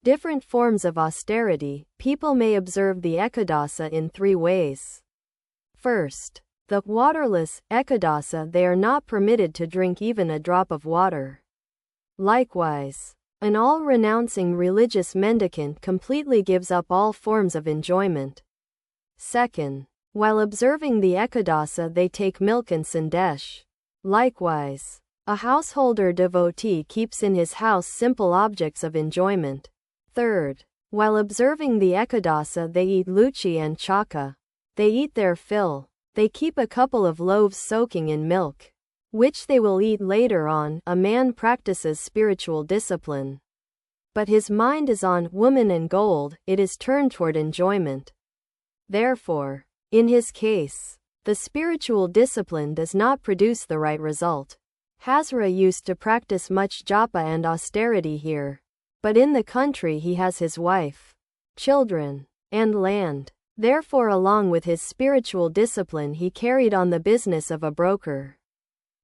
Different forms of austerity. People may observe the ekadasa in three ways. First, the waterless ekadasa. They are not permitted to drink even a drop of water. Likewise, an all-renouncing religious mendicant completely gives up all forms of enjoyment. Second, while observing the ekadasa they take milk and sandesh. Likewise, a householder devotee keeps in his house simple objects of enjoyment. Third, while observing the ekadasa they eat luchi and chaka. They eat their fill. They keep a couple of loaves soaking in milk, which they will eat later on. A man practices spiritual discipline, but his mind is on woman and gold. It is turned toward enjoyment. Therefore, in his case, the spiritual discipline does not produce the right result. Hazra used to practice much japa and austerity here, but in the country he has his wife, children, and land. Therefore, along with his spiritual discipline, he carried on the business of a broker.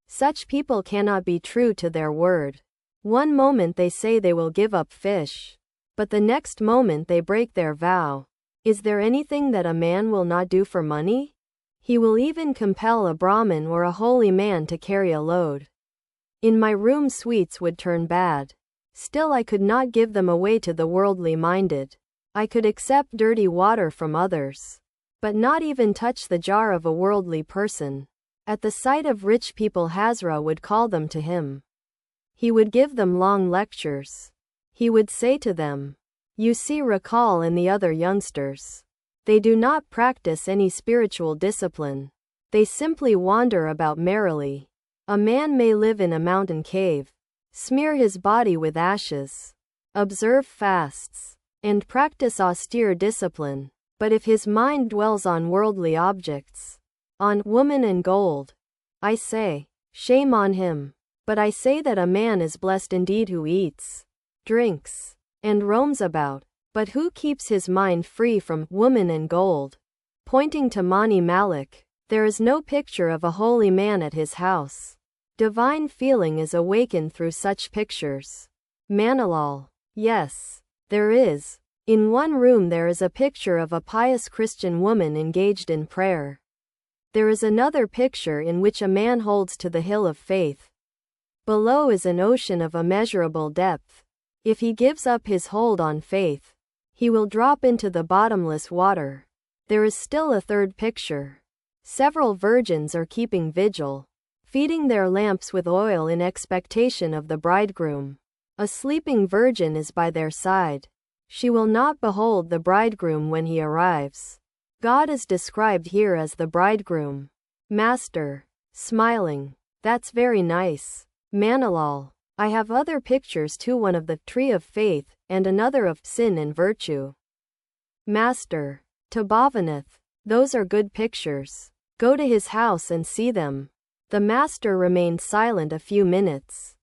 Such people cannot be true to their word. One moment they say they will give up fish, but the next moment they break their vow. Is there anything that a man will not do for money? He will even compel a Brahmin or a holy man to carry a load. In my room, sweets would turn bad. Still, I could not give them away to the worldly minded. I could accept dirty water from others, but not even touch the jar of a worldly person. At the sight of rich people, Hazra would call them to him. He would give them long lectures. He would say to them, "You see, Rakal and the other youngsters. They do not practice any spiritual discipline. They simply wander about merrily. A man may live in a mountain cave, smear his body with ashes, observe fasts, and practice austere discipline, but if his mind dwells on worldly objects, on woman and gold, I say, shame on him. But I say that a man is blessed indeed who eats, drinks, and roams about, but who keeps his mind free from woman and gold." Pointing to Mani Malik, there is no picture of a holy man at his house. Divine feeling is awakened through such pictures. Manilal. Yes, there is. In one room there is a picture of a pious Christian woman engaged in prayer. There is another picture in which a man holds to the hill of faith. Below is an ocean of immeasurable depth. If he gives up his hold on faith, he will drop into the bottomless water. There is still a third picture. Several virgins are keeping vigil, feeding their lamps with oil in expectation of the bridegroom. A sleeping virgin is by their side. She will not behold the bridegroom when he arrives. God is described here as the bridegroom. Master. Smiling. That's very nice. Manilal. I have other pictures too, one of the tree of faith, and another of sin and virtue. Master. To Bhavanath. Those are good pictures. Go to his house and see them. The master remained silent a few minutes.